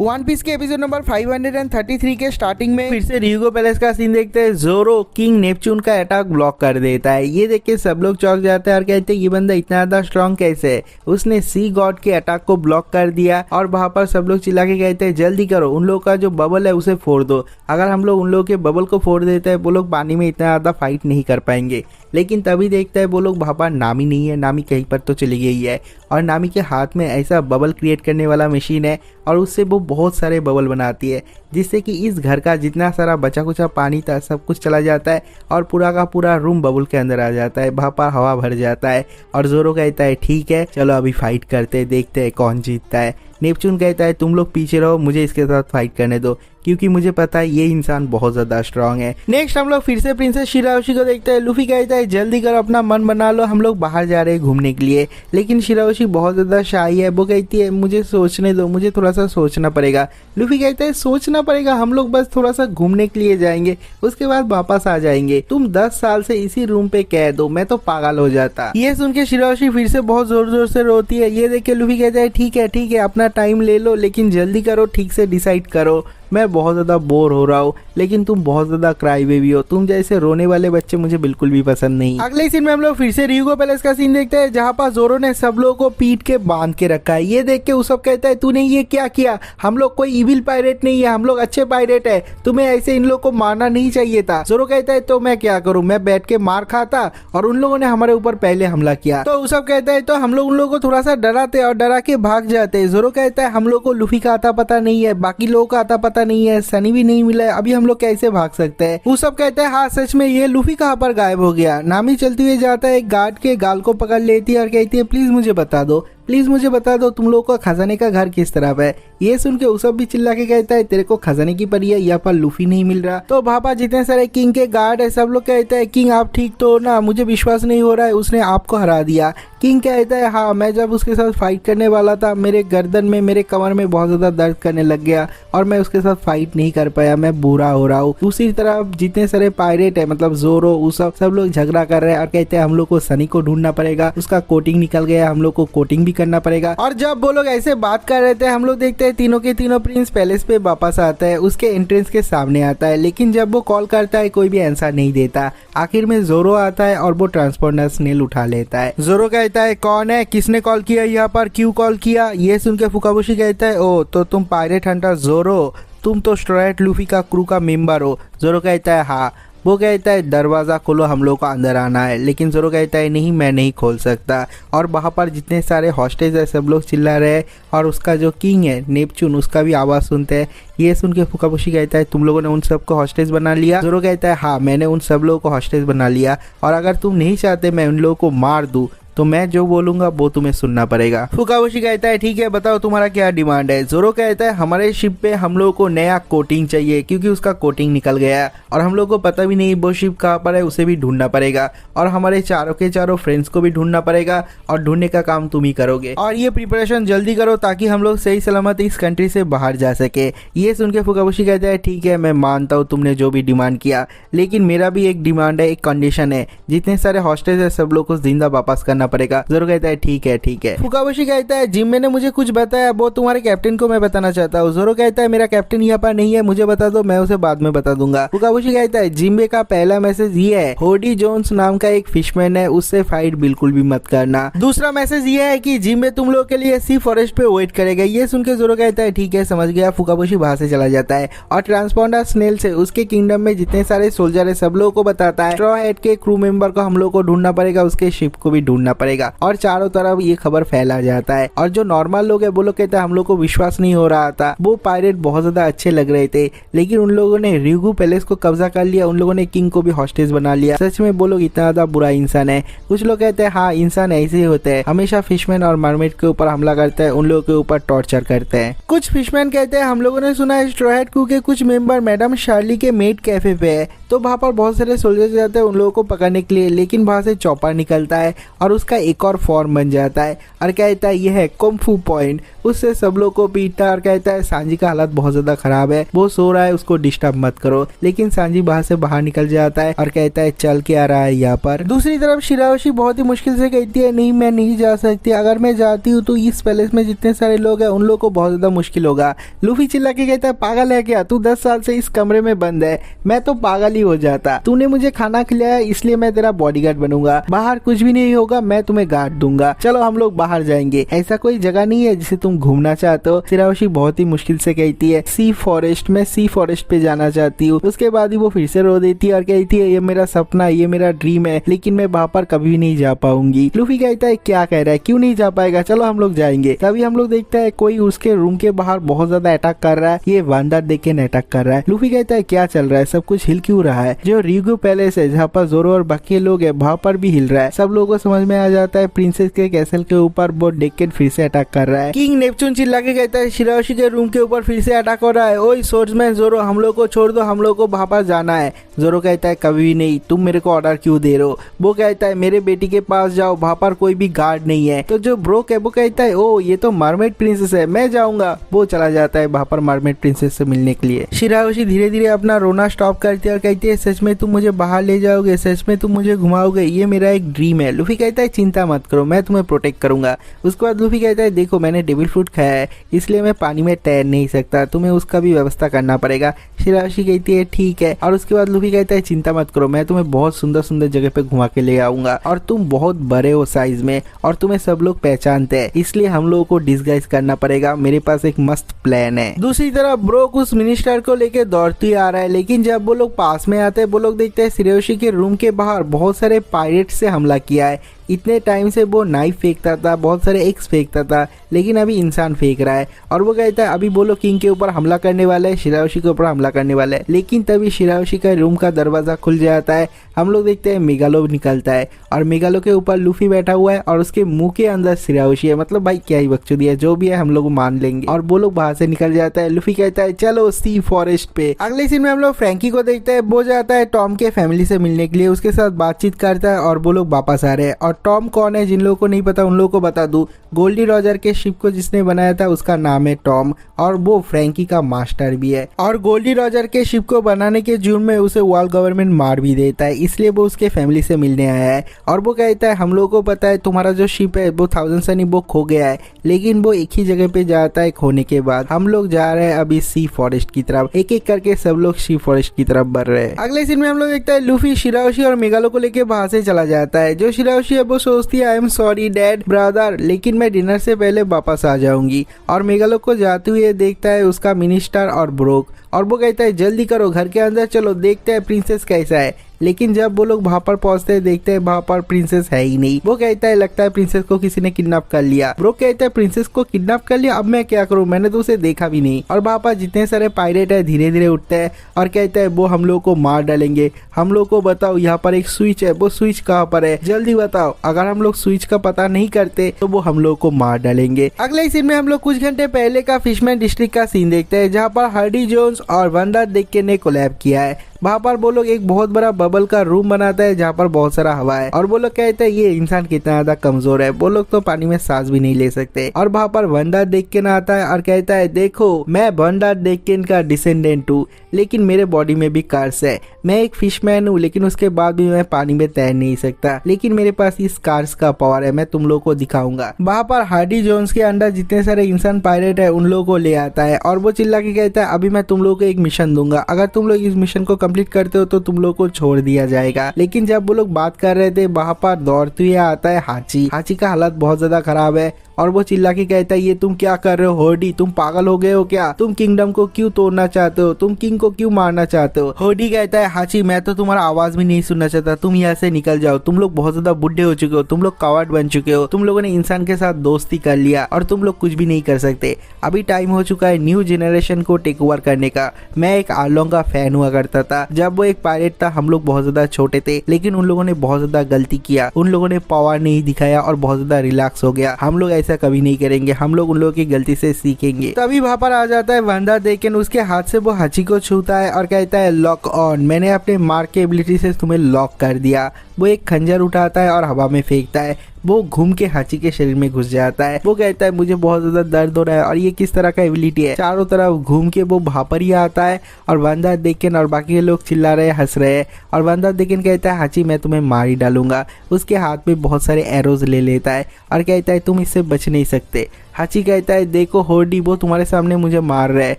One piece के episode number 533 के starting में फिर से र्यूगो पैलेस का सीन देखते हैं। जोरो किंग नेपच्यून का अटैक ब्लॉक कर देता है। ये देख के सब लोग चौंक जाते हैं और कहते हैं ये बंदा इतना ज्यादा स्ट्रॉन्ग कैसे है, उसने सी गॉड के अटैक को ब्लॉक कर दिया। और वहां पर सब लोग चिल्ला के कहते हैं जल्दी करो, उन लोगों का जो बबल है उसे फोड़ दो। अगर हम लोग उन लोगों के बबल को फोड़ देते हैं वो लोग पानी में इतना ज्यादा फाइट नहीं कर पाएंगे। लेकिन तभी देखता है वो लोग वहाँ पर नामी नहीं है, नामी कहीं पर तो चली गई है। और नामी के हाथ में ऐसा बबल क्रिएट करने वाला मशीन है और उससे वो बहुत सारे बबल बनाती है, जिससे कि इस घर का जितना सारा बचा कुचा पानी था सब कुछ चला जाता है और पूरा का पूरा रूम बबल के अंदर आ जाता है। वहाँ पर हवा भर जाता है और जोरो कहता है ठीक है चलो अभी फाइट करते हैं, देखते हैं कौन जीतता है। नेपच्यून कहता है तुम लोग पीछे रहो, मुझे इसके साथ फाइट करने दो क्योंकि मुझे पता है ये इंसान बहुत ज्यादा स्ट्रांग है। नेक्स्ट हम लोग फिर से प्रिंसेस शिराओशी को देखते हैं। लूफी कहता है जल्दी करो, अपना मन बना लो, हम लोग बाहर जा रहे हैं घूमने के लिए। लेकिन शिराओशी बहुत ज्यादा शाई है, वो कहती है मुझे सोचने दो, मुझे थोड़ा सा सोचना पड़ेगा। लूफी कहता है सोचना पड़ेगा, हम लोग बस थोड़ा सा घूमने के लिए जाएंगे, उसके बाद वापस आ जाएंगे। तुम 10 साल से इसी रूम पे कैद हो, मैं तो पागल हो जाता। ये सुन के शिराओशी फिर से बहुत जोर जोर से रोती है। ये देख के लूफी कहता है ठीक है अपना टाइम ले लो, लेकिन जल्दी करो, ठीक से डिसाइड करो, मैं बहुत ज़्यादा बोर हो रहा हूँ। लेकिन तुम बहुत ज़्यादा क्राई बेबी हो, तुम जैसे रोने वाले बच्चे मुझे बिल्कुल भी पसंद नहीं। अगले सीन में हम लोग फिर से र्यूगो पैलेस का सीन देखते हैं, जहाँ पर जोरो ने सब लोगों को पीट के बांध के रखा है। ये देख के उसब कहता है तूने ये क्या किया, हम लोग कोई इविल पायरेट नहीं है, हम लोग अच्छे पायरेट है, तुम्हें ऐसे इन लोग को मारना नहीं चाहिए था। जोरो कहता है तो मैं क्या करूँ, मैं बैठ के मार खाता और उन लोगों ने हमारे ऊपर पहले हमला किया। तो उसब कहता है तो हम लोग उन लोगों को थोड़ा सा डराते और डरा के भाग जाते। जोरो कहता है हम लोग को लूफी का आता पता नहीं है, बाकी लोगों का आता पता नहीं है, सनी नहीं मिला है, अभी हम लोग कैसे भाग सकते हैं। वो सब कहते हैं हाँ सच में ये लूफी कहाँ पर गायब हो गया। नामी चलती हुई जाता है, एक गार्ड के गाल को पकड़ लेती है और कहती है प्लीज मुझे बता दो, प्लीज मुझे बता दो तुम लोगों का खजाने का घर किस तरफ है। ये सुन के उसब भी चिल्ला के कहता है तेरे को खजाने की परी है, यहाँ पर लूफी नहीं मिल रहा। तो भापा जितने सारे किंग के गार्ड है सब लोग कहते हैं किंग आप ठीक तो ना, मुझे विश्वास नहीं हो रहा है उसने आपको हरा दिया। किंग कहता है हाँ मैं जब उसके साथ फाइट करने वाला था मेरे गर्दन में मेरे कमर में बहुत ज्यादा दर्द करने लग गया और मैं उसके साथ फाइट नहीं कर पाया, मैं बुरा हो रहा हूँ। दूसरी तरफ जितने सारे पायरेट है मतलब जोरो उसब सब लोग झगड़ा कर रहे हैं और कहते हैं हम लोग को सनी को ढूंढना पड़ेगा, उसका कोटिंग निकल गया, हम लोग को कोटिंग भी करना पड़ेगा। और जब वो लोग ऐसे बात कर रहे थे हम लोग देखते हैं तीनों के तीनों प्रिंस पैलेस पे वापस आता है, उसके एंट्रेंस के सामने आता है। लेकिन जब वो कॉल करता है कोई भी आंसर नहीं देता। आखिर में जोरो आता है और वो ट्रांसपोर्टर स्नेल उठा लेता है। जोरो कहता है कौन है, किसने कॉल किया, यहाँ पर क्यों कॉल किया। ये सुन के फुकाबुशी कहता है ओ तो तुम पायरेट हंटर जोरो, तुम तो स्ट्रेट लूफी का क्रू का मेंबर हो। जोरो कहता है हाँ। वो कहता है दरवाज़ा खोलो, हम लोग को अंदर आना है। लेकिन जोरो कहता है नहीं मैं नहीं खोल सकता। और वहाँ पर जितने सारे हॉस्टेज है सब लोग चिल्ला रहे हैं और उसका जो किंग है नेपच्यून उसका भी आवाज़ सुनते हैं। ये सुन के फुकाबुशी कहता है तुम लोगों ने उन सबको हॉस्टेज बना लिया। जोरो कहता है हाँ मैंने उन सब लोगों को हॉस्टेज बना लिया और अगर तुम नहीं चाहते मैं उन लोगों को मार दूँ तो मैं जो बोलूंगा वो तुम्हें सुनना पड़ेगा। फुकाबुशी कहता है ठीक है बताओ तुम्हारा क्या डिमांड है। जोरो कहता है हमारे शिप पे हम लोगों को नया कोटिंग चाहिए क्योंकि उसका कोटिंग निकल गया और हम लोग को पता भी नहीं वो शिप कहाँ पर है, उसे भी ढूंढना पड़ेगा और हमारे चारों के चारों फ्रेंड्स को भी ढूंढना पड़ेगा और ढूंढने का काम तुम ही करोगे और ये प्रिपरेशन जल्दी करो ताकि हम लोग सही सलामत इस कंट्री से बाहर जा सके। ये सुन के फुकाबुशी कहता है ठीक है मैं मानता हूँ तुमने जो भी डिमांड किया, लेकिन मेरा भी एक डिमांड है, एक कंडीशन है, जितने सारे हॉस्टेज है सब लोग को जिंदा वापस करना पड़ेगा। जोरो कहता है ठीक है। फुकाबुशी कहता है जिम्मे ने मुझे कुछ बताया, वो तुम्हारे कैप्टन को मैं बताना चाहता हूँ। जोरो कहता है मेरा कैप्टन यहाँ पर नहीं है, मुझे बता दो, मैं उसे बाद में बता दूंगा। फुकाबुशी कहता है जिम्मे का पहला मैसेज ये है होडी जोन्स नाम का एक फिशमैन है, उससे फाइट बिल्कुल भी मत करना। दूसरा मैसेज ये है कि जिम्मे तुम लोग के लिए सी फॉरेस्ट पे वेट करेगा। ये सुन के जोरो कहता है ठीक है समझ गया। फुकाबुशी वहां से चला जाता है और ट्रांसपोंडर स्नेल से उसके किंगडम में जितने सारे सोल्जर है सब लोगों को बताता है स्ट्रॉ हैट के क्रू मेंबर को हम लोग को ढूंढना पड़ेगा, उसके शिप को भी ढूंढना पड़ेगा और चारों तरफ ये खबर फैला जाता है। और जो नॉर्मल लोग है वो लोग कहते हैं हम लोग को विश्वास नहीं हो रहा था, वो पायरेट बहुत ज्यादा अच्छे लग रहे थे, लेकिन उन लोगों ने र्यूगो पैलेस को कब्जा कर लिया, उन लोगों ने किंग को भी हॉस्टेज बना लिया। सच में वो लोग इतना ज्यादा बुरा इंसान है। कुछ लोग कहते हैं हाँ इंसान ऐसे ही होते हैं, हमेशा फिशमैन और मरमेड के ऊपर हमला करते हैं, उन लोगों के ऊपर टॉर्चर करते हैं। कुछ फिशमैन कहते हैं हम लोगों ने सुना है स्ट्रॉ हैट क्रू के कुछ मेंबर मैडम शार्ली के मेड कैफे पे है, तो वहाँ पर बहुत सारे सोल्जर्स जाते हैं उन लोगों को पकड़ने के लिए, लेकिन वहाँ से चॉपर निकलता है और उसका एक और फॉर्म बन जाता है और कहता है यह है कुंफू पॉइंट। उससे सब लोग को पीटता है और कहता है सांजी का हालत बहुत ज्यादा खराब है, वो सो रहा है, उसको डिस्टर्ब मत करो। लेकिन सांजी वहां से बाहर निकल जाता है और कहता है चल के आ रहा है यहाँ पर। दूसरी तरफ शिराओशी बहुत ही मुश्किल से कहती है नहीं मैं नहीं जा सकती, अगर मैं जाती हूँ तो इस पैलेस में जितने सारे लोग हैं उन लोगों को बहुत ज्यादा मुश्किल होगा। लूफी चिल्ला के कहता है पागल है क्या, तू 10 साल से इस कमरे में बंद है, मैं तो पागल ही हो जाता। तूने मुझे खाना खिलाया इसलिए मैं तेरा बॉडीगार्ड बनूंगा, बाहर कुछ भी नहीं होगा, मैं तुम्हें गार्ड दूंगा, चलो हम लोग बाहर जाएंगे, ऐसा कोई जगह नहीं है जिसे तुम घूमना चाहते हो। शिराओशी बहुत ही मुश्किल से कहती है सी फॉरेस्ट, मैं सी फॉरेस्ट पे जाना चाहती हूँ। उसके बाद ही वो फिर से रो देती है और कहती है ये मेरा सपना, ये मेरा ड्रीम है, लेकिन मैं वहां पर कभी नहीं जा पाऊंगी। लूफी कहता है क्या कह रहा है, क्यों नहीं जा पाएगा, चलो हम लोग जाएंगे। तभी हम लोग देखते हैं कोई उसके रूम के बाहर बहुत ज्यादा अटैक कर रहा है, ये वांडर देख के अटैक कर रहा है। लूफी कहता है क्या चल रहा है, सब कुछ हिल क्यों रहा है। जो रीगो पैलेस है जहाँ पर जोरो और बाकी लोग है वहाँ पर भी हिल रहा है। सब लोगों को समझ में आ जाता है प्रिंसेस के कैसल के ऊपर वो डेक्कन फिर से अटैक कर रहा है। किंग नेपच्यून चिल्ला के कहता है शिराओशी के रूम के ऊपर फिर से अटैक हो रहा है, ओए सोर्समैन जोरो हम लोग को छोड़ दो, हम लोग को वहाँ पर जाना है। जोरो कहता है कभी भी नहीं, तुम मेरे को ऑर्डर क्यों दे रहे हो। वो कहता है मेरे बेटी के पास जाओ, वहाँ पर कोई भी गार्ड नहीं है। तो जो ब्रोक है वो कहता है ओ ये तो मरमेड प्रिंसेस है, मैं जाऊंगा। वो चला जाता है वहाँ पर मरमेड प्रिंसेस से मिलने के लिए। शिराओशी धीरे धीरे अपना रोना स्टॉप करती है और कहती है सच में तुम मुझे बाहर ले जाओगे, सच में तुम मुझे घुमाओगे, ये मेरा एक ड्रीम है। लूफी कहता है चिंता मत करो, मैं तुम्हें प्रोटेक्ट करूंगा। उसके बाद लूफी कहता है देखो मैंने डेविल फ्रूट खाया है इसलिए मैं पानी में तैर नहीं सकता, तुम्हें उसका भी व्यवस्था करना पड़ेगा। शिराओशी कहती है ठीक है। और उसके बाद लूफी कहता है चिंता मत करो, मैं तुम्हें बहुत सुंदर सुंदर जगह पे घुमा के ले आऊंगा और तुम बहुत बड़े हो साइज में और तुम्हें सब लोग पहचानते हैं, इसलिए हम लोगों को डिस्गाइज करना पड़ेगा। मेरे पास एक मस्त प्लान है। दूसरी तरफ ब्रोक उस मिनिस्टर को लेके दौड़ती आ रहा है, लेकिन जब वो लोग पास में आते हैं वो लोग देखते हैं शिराओशी के रूम के बाहर बहुत सारे पायरेट से हमला किया है। इतने टाइम से वो नाइफ फेंकता था, बहुत सारे एक्स फेंकता था, लेकिन अभी इंसान फेंक रहा है। और वो कहता है अभी बोलो किंग के ऊपर हमला करने वाला है, शिराओशी के ऊपर हमला करने वाला है। लेकिन तभी शिराओशी का रूम का दरवाजा खुल जाता है। हम लोग देखते हैं मेगालो निकलता है और मेगालो के ऊपर लूफी बैठा हुआ है और उसके मुंह के अंदर शिराओशी है। मतलब भाई क्या ही बकचोदी है, जो भी है हम लोग मान लेंगे। और वो लोग बाहर से निकल जाता है। लूफी कहता है चलो सी फॉरेस्ट पे। अगले सीन में हम लोग फ्रैंकी को देखते हैं, वो जाता है टॉम के फैमिली से मिलने के लिए, उसके साथ बातचीत करता है और वो लोग वापस आ रहे हैं। और टॉम कौन है, जिन लोगों को नहीं पता उन लोगों को बता दूं, गोल्डी रॉजर के शिप को जिसने बनाया था उसका नाम है टॉम और वो फ्रैंकी का मास्टर भी है। और गोल्डी रॉजर के शिप को बनाने के जुर्म में उसे वर्ल्ड गवर्नमेंट मार भी देता है, इसलिए वो उसके फैमिली से मिलने आया है। और वो कहता है हम लोगों को पता है तुम्हारा जो शिप है वो 1000 सनी वो खो गया है, लेकिन वो एक ही जगह पे जाता है खोने के बाद। हम लोग जा रहे हैं अभी सी फॉरेस्ट की तरफ। एक एक करके सब लोग सी फॉरेस्ट की तरफ बढ़ रहे हैं। अगले सीन में हम लोग देखते हैं लूफी शिराओशी और मेगालो को लेके बाहर से चला जाता है। जो शिराओशी है वो सोचती है I am sorry dad brother, लेकिन मैं डिनर से पहले वापस आ जाऊंगी। और मेगालो को जाते हुए देखता है उसका मिनिस्टर और ब्रोक, और वो कहता है जल्दी करो घर के अंदर चलो, देखते हैं प्रिंसेस कैसा है। लेकिन जब वो लोग वहाँ पर पहुंचते हैं देखते हैं वहाँ पर प्रिंसेस है ही नहीं। वो कहता है लगता है प्रिंसेस को किसी ने किडनैप कर लिया। ब्रोक कहता है प्रिंसेस को किडनैप कर लिया, अब मैं क्या करूँ, मैंने तो उसे देखा भी नहीं। और वहाँ पर जितने सारे पायरेट है धीरे धीरे उठते हैं और कहते हैं वो हम लोग को मार डालेंगे, हम लोग को बताओ यहाँ पर एक स्विच है, वो स्विच कहाँ पर है, जल्दी बताओ, अगर हम लोग स्विच का पता नहीं करते तो वो हम लोग को मार डालेंगे। अगले सीन में हम लोग कुछ घंटे पहले का फिशमैन डिस्ट्रिक्ट का सीन देखते हैं, जहाँ पर हार्डी जोन्स और वंडर डेक्कन ने कोलैब किया है। वहाँ पर वो लोग एक बहुत बड़ा बबल का रूम बनाता है जहाँ पर बहुत सारा हवा है। और वो लोग कहते हैं ये इंसान कितना ज्यादा कमजोर है, वो लोग तो पानी में सांस भी नहीं ले सकते। और वहाँ पर वंडर डेक्कन आता है और कहता है देखो मैं वंडर डेक्कन का डिसेंडेंट हूँ, लेकिन मेरे बॉडी में भी कर्स है। मैं एक फिशमैन हूँ, लेकिन उसके बाद भी मैं पानी में तैर नहीं सकता, लेकिन मेरे पास इस कर्स का पावर है, मैं तुम लोग को दिखाऊंगा। वहाँ पर हार्डी जोन्स के अंडर जितने सारे इंसान पायरेट है उन लोगों को ले आता है और वो चिल्ला के कहता है अभी मैं तुम लोग को एक मिशन दूंगा, अगर तुम लोग इस मिशन को कंप्लीट करते हो तो तुम लोग को छोड़ दिया जाएगा। लेकिन जब वो लोग बात कर रहे थे वहाँ पर दौड़ते हुए आता है हाची। हाची का हालत बहुत ज्यादा खराब है और वो चिल्ला के कहता है ये तुम क्या कर रहे हो होडी, तुम पागल हो गए हो क्या, तुम किंगडम को क्यों तोड़ना चाहते हो, तुम किंग को क्यों मारना चाहते हो। होडी कहता है हाची मैं तो तुम्हारा आवाज भी नहीं सुनना चाहता, तुम यहाँ से निकल जाओ, तुम लोग बहुत ज्यादा बुढ़े हो चुके हो, तुम लोग कवर्ड बन चुके हो, तुम लोगों ने इंसान के साथ दोस्ती कर लिया और तुम लोग कुछ भी नहीं कर सकते। अभी टाइम हो चुका है न्यू जनरेशन को टेक ओवर करने का। मैं एक आर्लोंग का फैन हुआ करता था, जब वो एक पायरेट था हम लोग बहुत ज्यादा छोटे थे, लेकिन उन लोगों ने बहुत ज्यादा गलती किया, उन लोगों ने पावर नहीं दिखाया और बहुत ज्यादा रिलैक्स हो गया। हम लोग ऐसा कभी नहीं करेंगे, हम लोग उन लोगों की गलती से सीखेंगे। तभी वहाँ पर आ जाता है वंडर डेक्कन, उसके हाथ से वो हाची को छूता है और कहता है लॉक ऑन, मैंने अपने मार्क के एबिलिटी से तुम्हें लॉक कर दिया। वो एक खंजर उठाता है और हवा में फेंकता है। वो घूम के हाची के शरीर में घुस जाता है। वो कहता है मुझे बहुत ज्यादा दर्द हो रहा है और ये किस तरह का एबिलिटी है। चारों तरफ घूम के वो वहां पर ही आता है और वंदा देखेन और बाकी के लोग चिल्ला रहे हंस रहे हैं। और वंदा देखेन कहता है हाची मैं तुम्हें मार ही डालूंगा। उसके हाथ में बहुत सारे एरोज ले लेता है और कहता है तुम इससे बच नहीं सकते। हाची कहता है देखो होडी वो तुम्हारे सामने मुझे मार रहा है।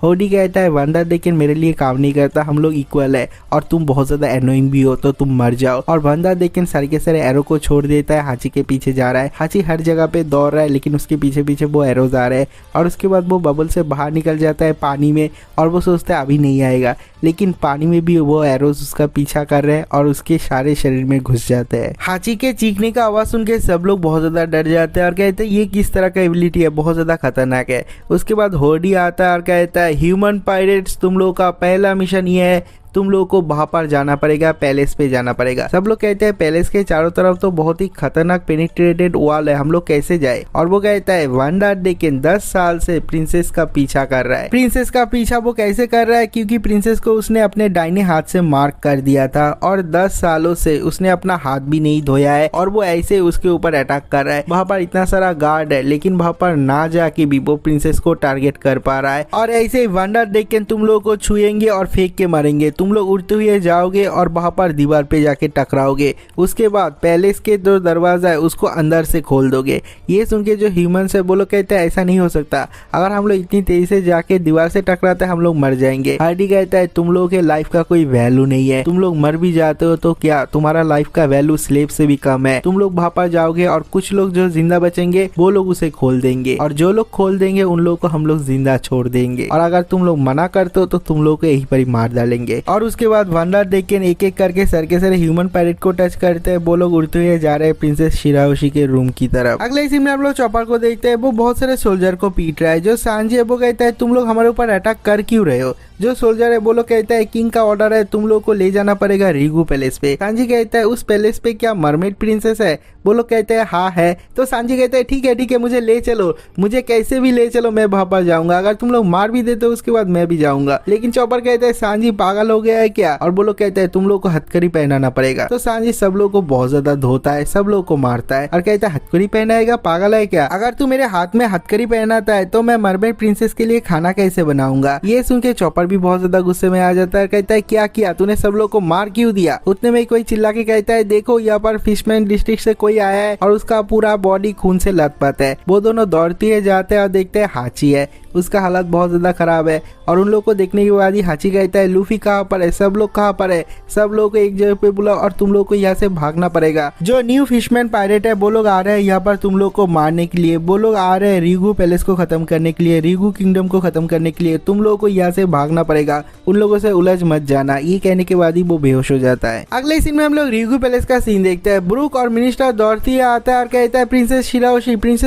होडी कहता है वंदा देखेन मेरे लिए काम नहीं करता, हम लोग इक्वल है और तुम बहुत ज्यादा एनोइंग भी हो तो तुम मर जाओ। और वंदा देखेन सारे के सारे एरो को छोड़ देता है, हाची के पीछे जा रहा है। हाची हर जगह पे दौड़ रहा है लेकिन उसके पीछे पीछे वो एरोज आ रहे हैं। और उसके बाद वो बबल से बाहर निकल जाता है पानी में और वो सोचता है अभी नहीं आएगा, लेकिन पानी में भी वो एरोज उसका पीछा कर रहे हैं और उसके सारे शरीर में घुस जाते हैं। हाची के चीखने का आवाज सुन के सब लोग बहुत ज्यादा डर जाते हैं और कहते हैं ये किस तरह का एबिलिटी है, बहुत ज्यादा खतरनाक है। उसके बाद होडी आता है और कहता है ह्यूमन पायरेट्स तुम लोग का पहला मिशन ये है, तुम लोगों को वहां पर जाना पड़ेगा, पैलेस पे जाना पड़ेगा। सब लोग कहते हैं पैलेस के चारों तरफ तो बहुत ही खतरनाक पेनिट्रेटेड वॉल है, हम लोग कैसे जाए। और वो कहता है वंडा देखेन 10 साल से प्रिंसेस का पीछा कर रहा है। प्रिंसेस का पीछा वो कैसे कर रहा है, क्योंकि प्रिंसेस को उसने अपने दाहिने हाथ से मार्क कर दिया था और 10 सालों से उसने अपना हाथ भी नहीं धोया है और वो ऐसे उसके ऊपर अटैक कर रहा है। वहां पर इतना सारा गार्ड है लेकिन वहां पर ना जाके भी वो प्रिंसेस को टारगेट कर पा रहा है। और ऐसे ही वंडा देखेन तुम लोगों को छुएंगे और फेंक के मारेंगे। तुम लोग उड़ते हुए जाओगे और वहां पर दीवार पे जाके टकराओगे। उसके बाद पैलेस के जो दरवाजा है उसको अंदर से खोल दोगे। ये सुन के जो ह्यूमन है वो लोग कहते हैं ऐसा नहीं हो सकता, अगर हम लोग इतनी तेजी से जाके दीवार से टकराते हैं हम लोग मर जाएंगे। हार्डी कहता है तुम लोगों के लाइफ का कोई वैल्यू नहीं है, तुम लोग मर भी जाते हो तो क्या, तुम्हारा लाइफ का वैल्यू स्लेव से भी कम है। तुम लोग वहां पर जाओगे और कुछ लोग जो जिंदा बचेंगे वो लोग उसे खोल देंगे और जो लोग खोल देंगे उन लोगों को हम लोग जिंदा छोड़ देंगे। और अगर तुम लोग मना करते हो तो तुम लोग को यहीं पर ही मार डालेंगे। और उसके बाद वंडा देखेन एक एक करके सर के सारे ह्यूमन पायरेट को टच करते हैं। वो लोग उड़ते हुए जा रहे हैं प्रिंसेस शिराओशी के रूम की तरफ। अगले सीन में हम लोग चॉपर को देखते हैं, वो बहुत सारे सोल्जर को पीट रहा है। जो सांजी है वो कहता है तुम लोग हमारे ऊपर अटैक कर क्यों रहे हो। जो सोल्जर है वो लोग कहता है किंग का ऑर्डर है, तुम लोग को ले जाना पड़ेगा रीगू पैलेस पे। सांजी कहता है उस पैलेस पे क्या मरमेड प्रिंसेस है। वो लोग कहते हैं हाँ है। तो सांजी कहता है ठीक है मुझे ले चलो, मुझे कैसे भी ले चलो, मैं वहां पर जाऊंगा, अगर तुम लोग मार भी देते हो उसके बाद मैं भी जाऊंगा। लेकिन चॉपर कहता है सांजी पागल हो गया है क्या। और वो लोग कहते हैं तुम लोग को हथकड़ी पहनाना पड़ेगा। तो सांजी सब लोग को बहुत ज्यादा धोता है, सब लोग को मारता है और कहता है हथकड़ी पहनाएगा, पागल है क्या, अगर तू मेरे हाथ में हथकड़ी पहनाता है तो मैं मरमेड प्रिंसेस के लिए खाना कैसे बनाऊंगा। ये सुन के चॉपर भी बहुत ज्यादा गुस्से में आ जाता है, कहता है क्या किया तूने, सब लोग को मार क्यों दिया। उतने में कोई चिल्ला के कहता है देखो यहाँ पर फिशमैन डिस्ट्रिक्ट से कोई आया है और उसका पूरा बॉडी खून से लथपथ है। वो दोनों दौड़ते हुए जाते हैं और देखते हैं हाची है, उसका हालत बहुत ज्यादा खराब है। और उन लोग को देखने के बाद ही हाची कहता है लूफी कहाँ पर है, सब लोग कहाँ पर है, सब लोग को एक जगह पे बुलाओ और तुम लोग को यहाँ से भागना पड़ेगा। जो न्यू फिशमैन पायरेट है वो लोग आ रहे हैं यहाँ पर तुम लोग को मारने के लिए। वो लोग आ रहे हैं रीगू पैलेस को खत्म करने के लिए, रीगू किंगडम को खत्म करने के लिए। तुम लोगों को यहाँ से भागना पड़ेगा, उन लोगों से उलझ मत जाना। ये कहने के बाद ही वो बेहोश हो जाता है। अगले सीन में हम लोग रीगू पैलेस का सीन देखते हैं। ब्रूक और मिनिस्टर दौड़ती आता है और कहता है प्रिंसेस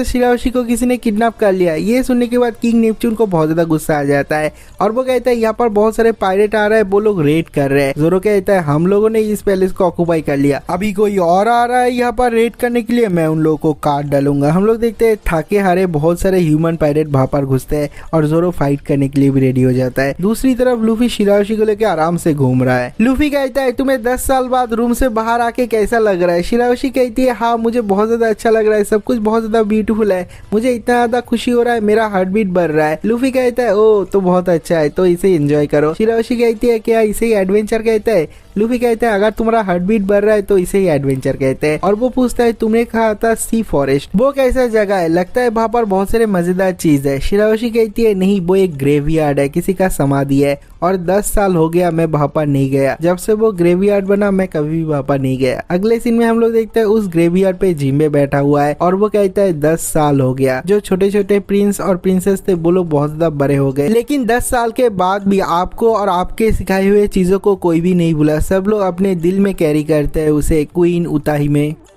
शिराओशी को किसी ने किडनैप कर लिया। ये सुनने के बाद किंग नेपच्यून को बहुत ज्यादा गुस्सा आ जाता है और वो कहता है यहाँ पर बहुत सारे पायरेट आ रहे हैं, वो लोग रेड कर रहे हैं। जोरो कहता है हम लोगों ने इस पैलेस को ऑक्यूपाई कर लिया, अभी कोई और आ रहा है यहाँ पर रेड करने के लिए, मैं उन लोगों को काट डालूंगा। हम लोग देखते हैं थके हारे बहुत सारे ह्यूमन पायरेट वहां पर घुसते हैं और जोरो फाइट करने के लिए भी रेडी हो जाता है। दूसरी तरफ लूफी शिराओशी को लेकर आराम से घूम रहा है। लूफी कहता है तुम्हें 10 साल बाद रूम से बाहर आके कैसा लग रहा है। शिराओशी कहती है हाँ मुझे बहुत ज्यादा अच्छा लग रहा है, सब कुछ बहुत ज्यादा ब्यूटीफुल है, मुझे इतना ज्यादा खुशी हो रहा है, मेरा हार्ट बीट बढ़ रहा है। लूफी कहता है ओ तो बहुत अच्छा है, तो इसे एंजॉय करो। शिराओशी कहती है क्या इसे ही एडवेंचर कहते हैं। लूफी कहता है अगर तुम्हारा हार्ट बीट बढ़ रहा है तो इसे ही एडवेंचर कहते हैं। और वो पूछता है तुमने कहा था सी फॉरेस्ट, वो कैसा जगह है, लगता है वहाँ पर बहुत सारे मजेदार चीज है। शिराओशी कहती है नहीं वो एक ग्रेवयार्ड है, किसी का समाधि है और 10 साल हो गया मैं वहाँ पर नहीं गया, जब से वो ग्रेवयार्ड बना मैं कभी भी वहाँ पर नहीं गया। अगले सीन में हम लोग देखते हैं उस ग्रेवयार्ड पे जिम्बे बैठा हुआ है और वो कहता है 10 साल हो गया, जो छोटे छोटे प्रिंस और प्रिंसेस थे वो लोग बहुत ज्यादा बड़े हो गए, लेकिन 10 साल के बाद भी आपको और आपके सिखाए हुए चीजों को कोई भी नहीं भूला, सब लोग अपने दिल में कैरी करते हैं उसे क्वीन उताही में।